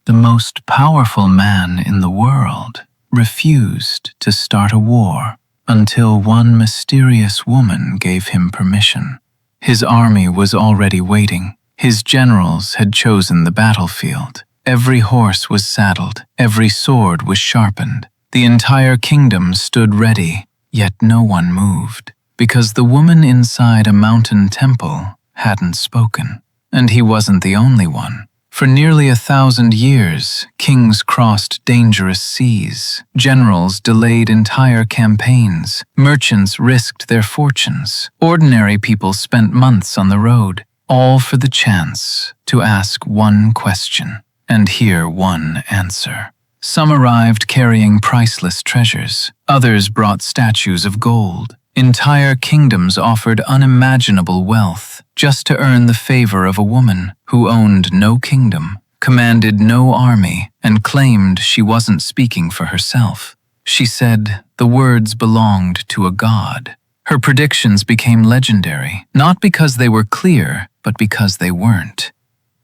the most powerful man in the world, refused to start a war until one mysterious woman gave him permission. His army was already waiting. His generals had chosen the battlefield. Every horse was saddled, every sword was sharpened. The entire kingdom stood ready, yet no one moved, because the woman inside a mountain temple hadn't spoken. And he wasn't the only one. For nearly 1,000 years, kings crossed dangerous seas, generals delayed entire campaigns, merchants risked their fortunes, ordinary people spent months on the road, all for the chance to ask one question and hear one answer. Some arrived carrying priceless treasures, others brought statues of gold. Entire kingdoms offered unimaginable wealth just to earn the favor of a woman who owned no kingdom, commanded no army, and claimed she wasn't speaking for herself. She said the words belonged to a god. Her predictions became legendary, not because they were clear, but because they weren't.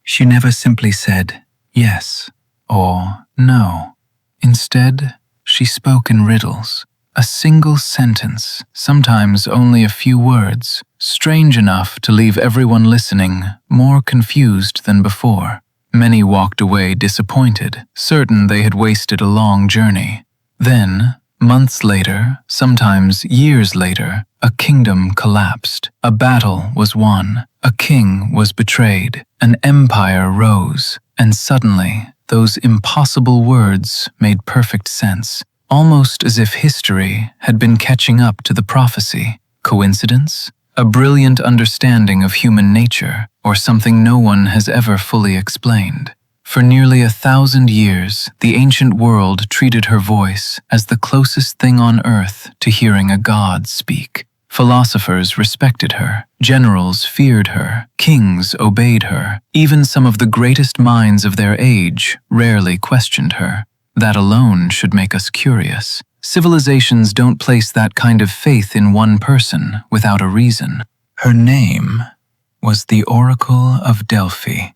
She never simply said yes or no. Instead, she spoke in riddles. A single sentence, sometimes only a few words, strange enough to leave everyone listening more confused than before. Many walked away disappointed, certain they had wasted a long journey. Then, months later, sometimes years later, a kingdom collapsed. A battle was won, a king was betrayed, an empire rose, and suddenly, those impossible words made perfect sense. Almost as if history had been catching up to the prophecy. Coincidence? A brilliant understanding of human nature, or something no one has ever fully explained. For nearly 1,000 years, the ancient world treated her voice as the closest thing on earth to hearing a god speak. Philosophers respected her, generals feared her, kings obeyed her. Even some of the greatest minds of their age rarely questioned her. That alone should make us curious. Civilizations don't place that kind of faith in one person without a reason. Her name was the Oracle of Delphi,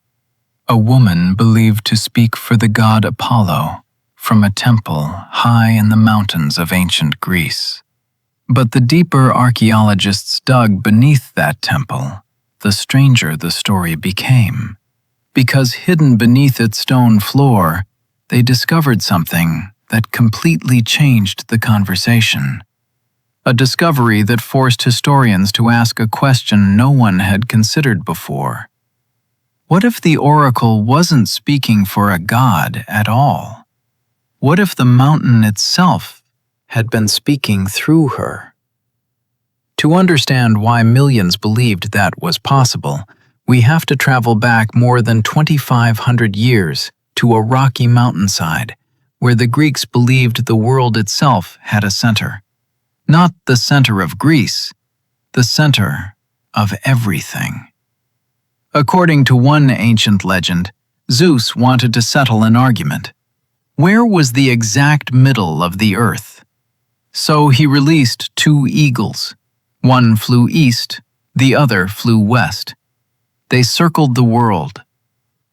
a woman believed to speak for the god Apollo from a temple high in the mountains of ancient Greece. But the deeper archaeologists dug beneath that temple, the stranger the story became. Because hidden beneath its stone floor, they discovered something that completely changed the conversation. A discovery that forced historians to ask a question no one had considered before. What if the oracle wasn't speaking for a god at all? What if the mountain itself had been speaking through her? To understand why millions believed that was possible, we have to travel back more than 2,500 years to a rocky mountainside where the Greeks believed the world itself had a center. Not the center of Greece, the center of everything. According to one ancient legend, Zeus wanted to settle an argument. Where was the exact middle of the earth? So he released 2 eagles. One flew east, the other flew west. They circled the world,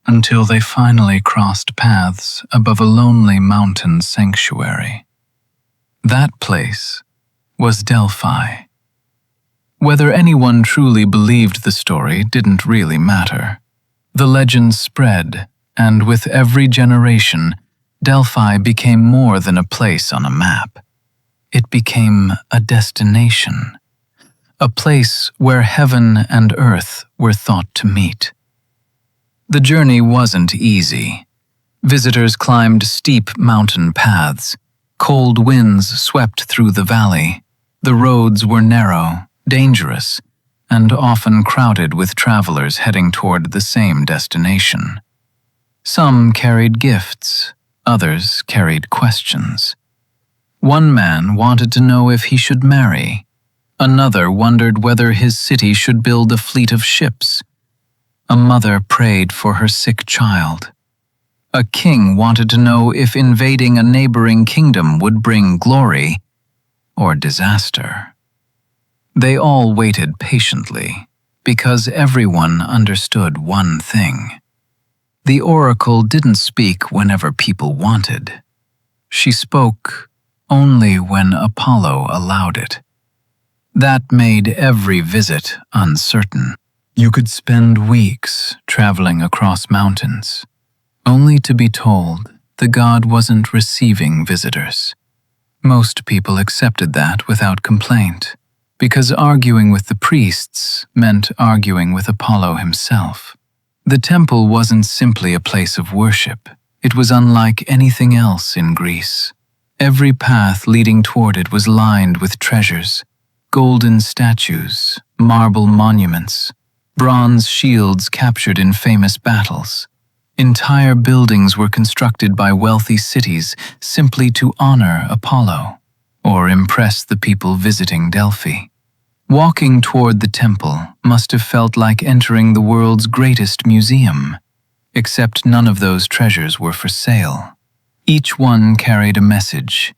until they finally crossed paths above a lonely mountain sanctuary. That place was Delphi. Whether anyone truly believed the story didn't really matter. The legend spread, and with every generation, Delphi became more than a place on a map. It became a destination, a place where heaven and earth were thought to meet. The journey wasn't easy. Visitors climbed steep mountain paths. Cold winds swept through the valley. The roads were narrow, dangerous, and often crowded with travelers heading toward the same destination. Some carried gifts, others carried questions. One man wanted to know if he should marry. Another wondered whether his city should build a fleet of ships. A mother prayed for her sick child. A king wanted to know if invading a neighboring kingdom would bring glory or disaster. They all waited patiently because everyone understood one thing. The oracle didn't speak whenever people wanted. She spoke only when Apollo allowed it. That made every visit uncertain. You could spend weeks traveling across mountains, only to be told the god wasn't receiving visitors. Most people accepted that without complaint, because arguing with the priests meant arguing with Apollo himself. The temple wasn't simply a place of worship. It was unlike anything else in Greece. Every path leading toward it was lined with treasures, golden statues, marble monuments, bronze shields captured in famous battles. Entire buildings were constructed by wealthy cities simply to honor Apollo or impress the people visiting Delphi. Walking toward the temple must have felt like entering the world's greatest museum, except none of those treasures were for sale. Each one carried a message.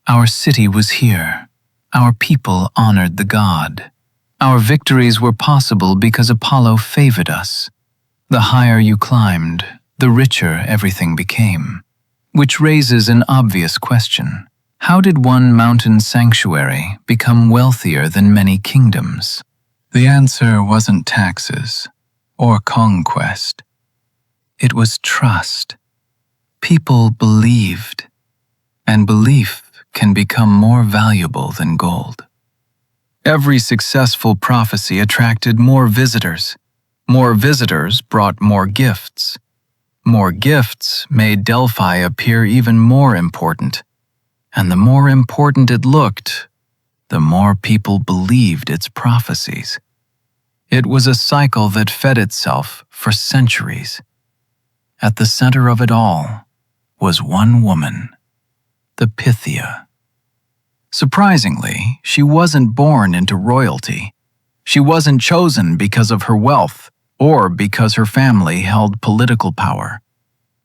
Our city was here. Our people honored the god. Our victories were possible because Apollo favored us. The higher you climbed, the richer everything became. Which raises an obvious question. How did one mountain sanctuary become wealthier than many kingdoms? The answer wasn't taxes or conquest. It was trust. People believed, and belief can become more valuable than gold. Every successful prophecy attracted more visitors. More visitors brought more gifts. More gifts made Delphi appear even more important. And the more important it looked, the more people believed its prophecies. It was a cycle that fed itself for centuries. At the center of it all was one woman, the Pythia. Surprisingly, she wasn't born into royalty. She wasn't chosen because of her wealth or because her family held political power.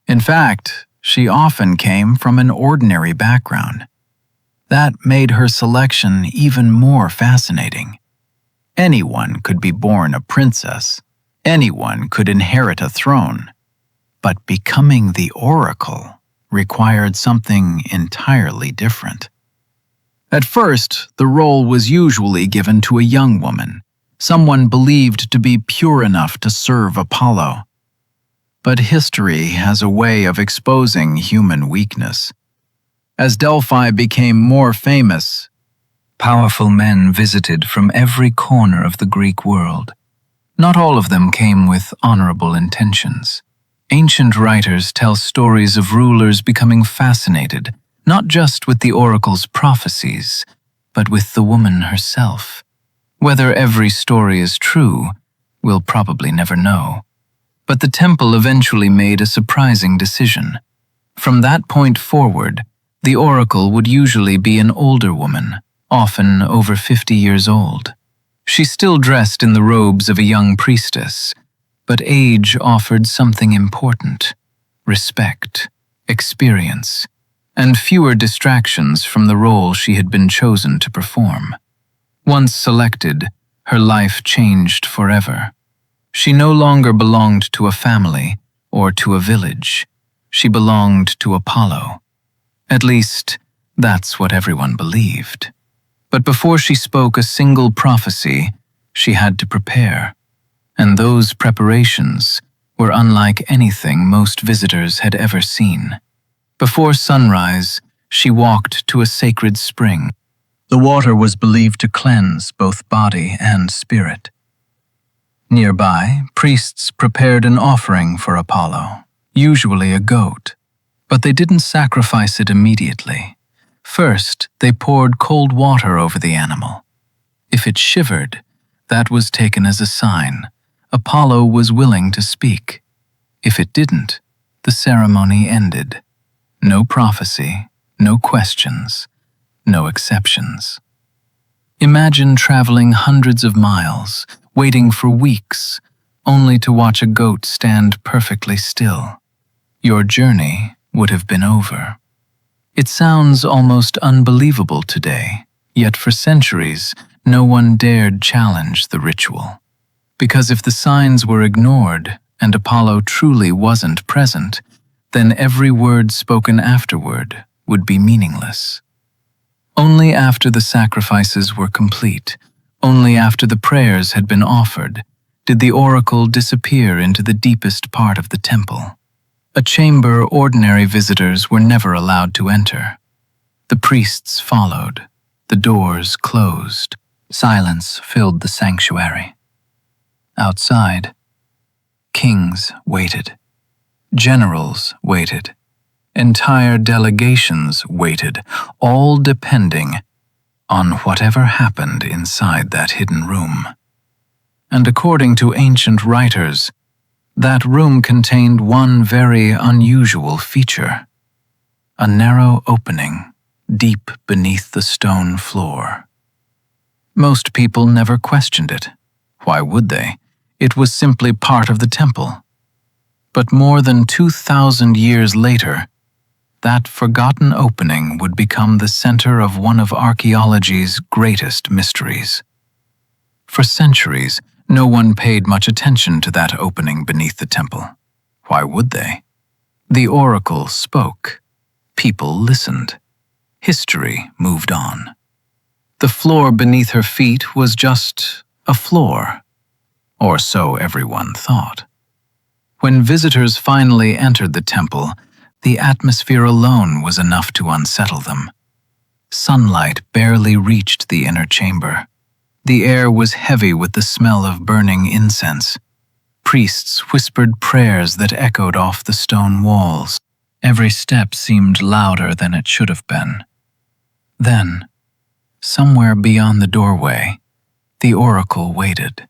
In fact, she often came from an ordinary background. That made her selection even more fascinating. Anyone could be born a princess. Anyone could inherit a throne. But becoming the oracle required something entirely different. At first, the role was usually given to a young woman, someone believed to be pure enough to serve Apollo. But history has a way of exposing human weakness. As Delphi became more famous, powerful men visited from every corner of the Greek world. Not all of them came with honorable intentions. Ancient writers tell stories of rulers becoming fascinated, not just with the oracle's prophecies, but with the woman herself. Whether every story is true, we'll probably never know. But the temple eventually made a surprising decision. From that point forward, the oracle would usually be an older woman, often over 50 years old. She still dressed in the robes of a young priestess, but age offered something important: respect, experience, and fewer distractions from the role she had been chosen to perform. Once selected, her life changed forever. She no longer belonged to a family or to a village. She belonged to Apollo. At least, that's what everyone believed. But before she spoke a single prophecy, she had to prepare. And those preparations were unlike anything most visitors had ever seen. Before sunrise, she walked to a sacred spring. The water was believed to cleanse both body and spirit. Nearby, priests prepared an offering for Apollo, usually a goat, but they didn't sacrifice it immediately. First, they poured cold water over the animal. If it shivered, that was taken as a sign Apollo was willing to speak. If it didn't, the ceremony ended. No prophecy, no questions, no exceptions. Imagine traveling hundreds of miles, waiting for weeks, only to watch a goat stand perfectly still. Your journey would have been over. It sounds almost unbelievable today, yet for centuries, no one dared challenge the ritual. Because if the signs were ignored, and Apollo truly wasn't present, then every word spoken afterward would be meaningless. Only after the sacrifices were complete, only after the prayers had been offered, did the oracle disappear into the deepest part of the temple. A chamber ordinary visitors were never allowed to enter. The priests followed. The doors closed. Silence filled the sanctuary. Outside, kings waited. Generals waited. Entire delegations waited, all depending on whatever happened inside that hidden room. And according to ancient writers, that room contained one very unusual feature: a narrow opening deep beneath the stone floor. Most people never questioned it. Why would they? It was simply part of the temple. But more than 2,000 years later, that forgotten opening would become the center of one of archaeology's greatest mysteries. For centuries, no one paid much attention to that opening beneath the temple. Why would they? The oracle spoke. People listened. History moved on. The floor beneath her feet was just a floor, or so everyone thought. When visitors finally entered the temple, the atmosphere alone was enough to unsettle them. Sunlight barely reached the inner chamber. The air was heavy with the smell of burning incense. Priests whispered prayers that echoed off the stone walls. Every step seemed louder than it should have been. Then, somewhere beyond the doorway, the oracle waited.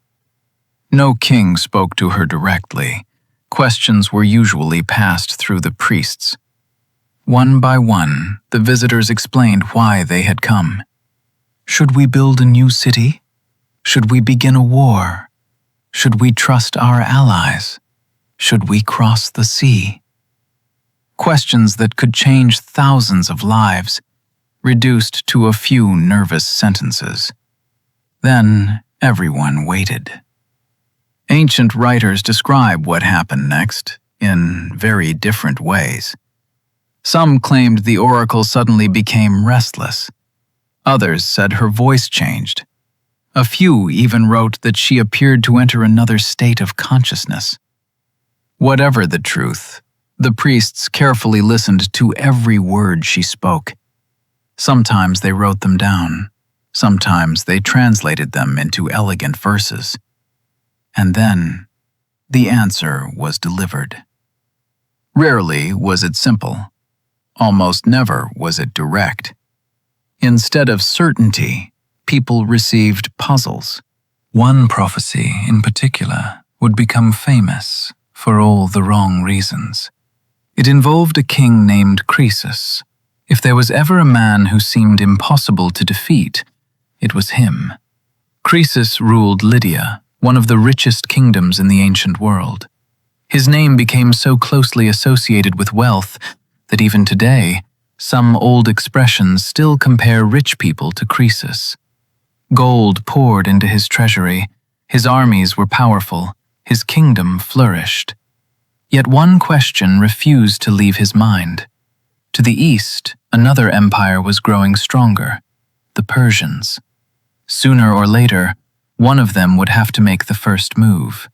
No king spoke to her directly. Questions were usually passed through the priests. One by one, the visitors explained why they had come. Should we build a new city? Should we begin a war? Should we trust our allies? Should we cross the sea? Questions that could change thousands of lives, reduced to a few nervous sentences. Then everyone waited. Ancient writers describe what happened next in very different ways. Some claimed the oracle suddenly became restless. Others said her voice changed. A few even wrote that she appeared to enter another state of consciousness. Whatever the truth, the priests carefully listened to every word she spoke. Sometimes they wrote them down. Sometimes they translated them into elegant verses. And then, the answer was delivered. Rarely was it simple. Almost never was it direct. Instead of certainty, people received puzzles. One prophecy, in particular, would become famous for all the wrong reasons. It involved a king named Croesus. If there was ever a man who seemed impossible to defeat, it was him. Croesus ruled Lydia, one of the richest kingdoms in the ancient world. His name became so closely associated with wealth that even today, some old expressions still compare rich people to Croesus. Gold poured into his treasury, his armies were powerful, his kingdom flourished. Yet one question refused to leave his mind. To the east, another empire was growing stronger, the Persians. Sooner or later, one of them would have to make the first move.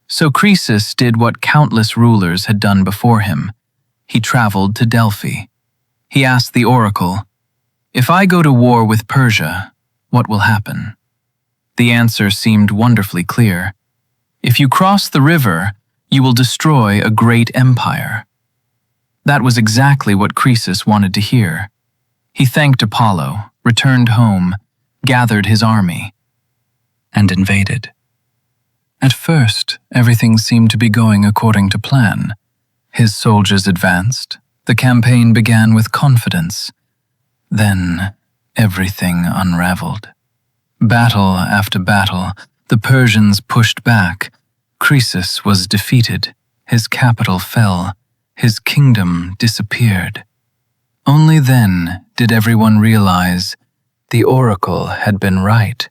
So Croesus did what countless rulers had done before him. He traveled to Delphi. He asked the oracle, "If I go to war with Persia, what will happen?" The answer seemed wonderfully clear. "If you cross the river, you will destroy a great empire." That was exactly what Croesus wanted to hear. He thanked Apollo, returned home, gathered his army, and invaded. At first, everything seemed to be going according to plan. His soldiers advanced. The campaign began with confidence. Then, everything unraveled. Battle after battle, the Persians pushed back. Croesus was defeated. His capital fell. His kingdom disappeared. Only then did everyone realize the oracle had been right.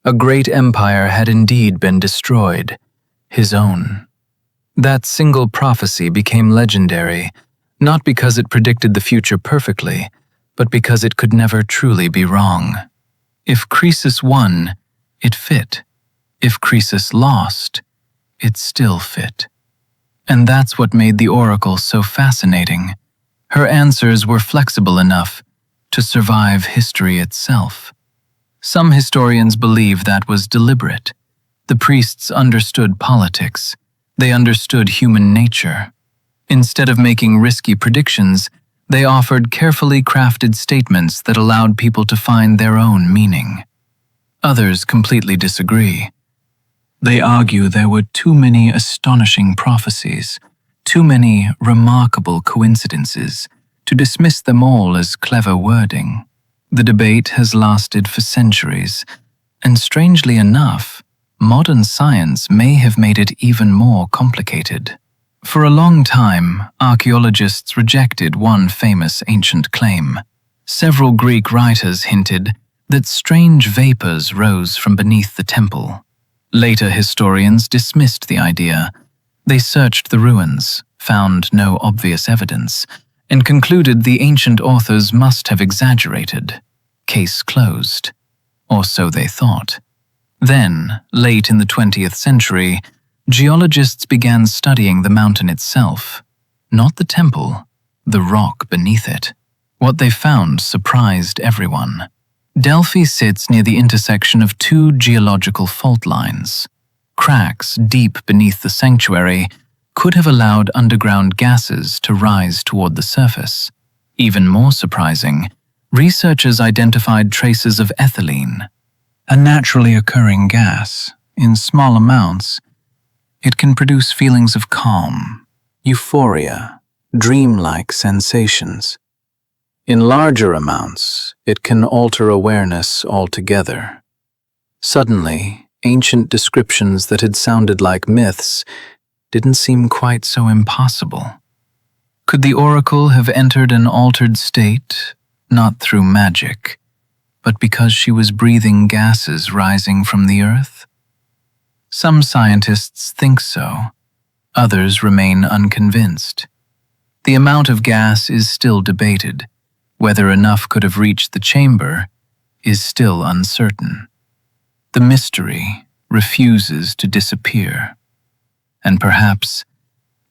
A great empire had indeed been destroyed, his own. That single prophecy became legendary, not because it predicted the future perfectly, but because it could never truly be wrong. If Croesus won, it fit. If Croesus lost, it still fit. And that's what made the oracle so fascinating. Her answers were flexible enough to survive history itself. Some historians believe that was deliberate. The priests understood politics. They understood human nature. Instead of making risky predictions, they offered carefully crafted statements that allowed people to find their own meaning. Others completely disagree. They argue there were too many astonishing prophecies, too many remarkable coincidences, to dismiss them all as clever wording. The debate has lasted for centuries, and strangely enough, modern science may have made it even more complicated. For a long time, archaeologists rejected one famous ancient claim. Several Greek writers hinted that strange vapors rose from beneath the temple. Later historians dismissed the idea. They searched the ruins, found no obvious evidence, and concluded the ancient authors must have exaggerated. Case closed. Or so they thought. Then, late in the 20th century, geologists began studying the mountain itself. Not the temple, the rock beneath it. What they found surprised everyone. Delphi sits near the intersection of two geological fault lines. Cracks deep beneath the sanctuary could have allowed underground gases to rise toward the surface. Even more surprising, researchers identified traces of ethylene, a naturally occurring gas. In small amounts, it can produce feelings of calm, euphoria, dreamlike sensations. In larger amounts, it can alter awareness altogether. Suddenly, ancient descriptions that had sounded like myths didn't seem quite so impossible. Could the oracle have entered an altered state, not through magic, but because she was breathing gases rising from the earth? Some scientists think so. Others remain unconvinced. The amount of gas is still debated. Whether enough could have reached the chamber is still uncertain. The mystery refuses to disappear. And perhaps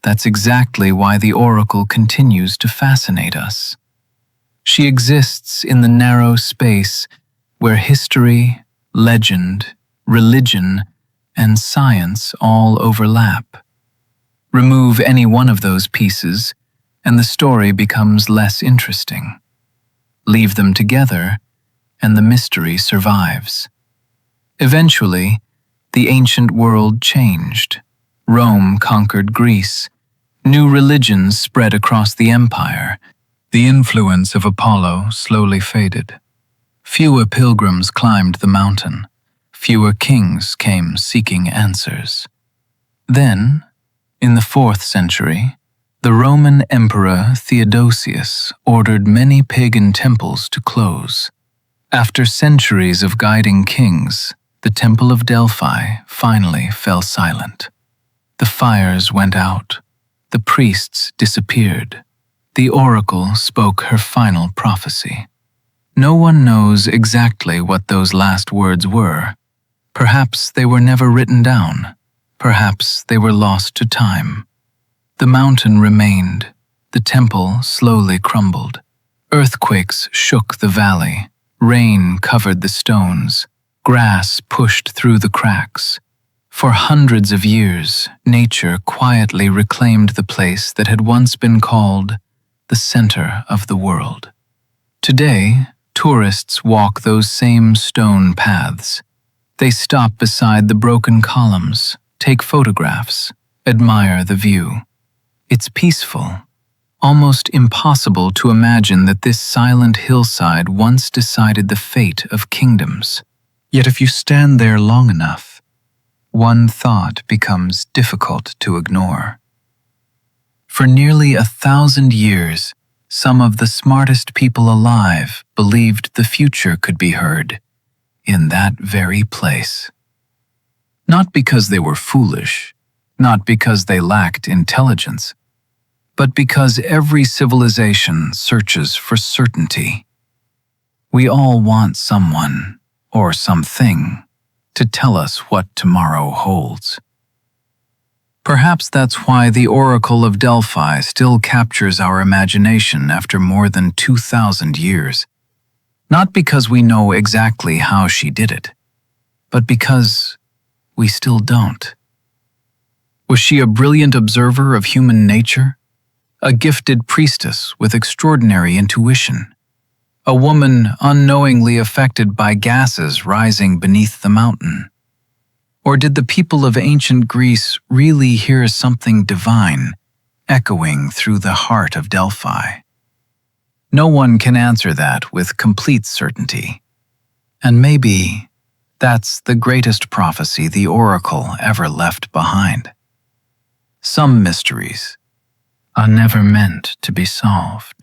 that's exactly why the oracle continues to fascinate us. She exists in the narrow space where history, legend, religion, and science all overlap. Remove any one of those pieces, and the story becomes less interesting. Leave them together, and the mystery survives. Eventually, the ancient world changed. Rome conquered Greece. New religions spread across the empire. The influence of Apollo slowly faded. Fewer pilgrims climbed the mountain. Fewer kings came seeking answers. Then, in the 4th century, the Roman Emperor Theodosius ordered many pagan temples to close. After centuries of guiding kings, the Temple of Delphi finally fell silent. The fires went out. The priests disappeared. The oracle spoke her final prophecy. No one knows exactly what those last words were. Perhaps they were never written down. Perhaps they were lost to time. The mountain remained. The temple slowly crumbled. Earthquakes shook the valley. Rain covered the stones. Grass pushed through the cracks. For hundreds of years, nature quietly reclaimed the place that had once been called the center of the world. Today, tourists walk those same stone paths. They stop beside the broken columns, take photographs, admire the view. It's peaceful, almost impossible to imagine that this silent hillside once decided the fate of kingdoms. Yet if you stand there long enough, one thought becomes difficult to ignore. For nearly 1,000 years, some of the smartest people alive believed the future could be heard in that very place. Not because they were foolish, not because they lacked intelligence, but because every civilization searches for certainty. We all want someone, or something, to tell us what tomorrow holds. Perhaps that's why the Oracle of Delphi still captures our imagination after more than 2,000 years. Not because we know exactly how she did it, but because we still don't. Was she a brilliant observer of human nature? A gifted priestess with extraordinary intuition? A woman unknowingly affected by gases rising beneath the mountain? Or did the people of ancient Greece really hear something divine echoing through the heart of Delphi? No one can answer that with complete certainty. And maybe that's the greatest prophecy the oracle ever left behind. Some mysteries are never meant to be solved.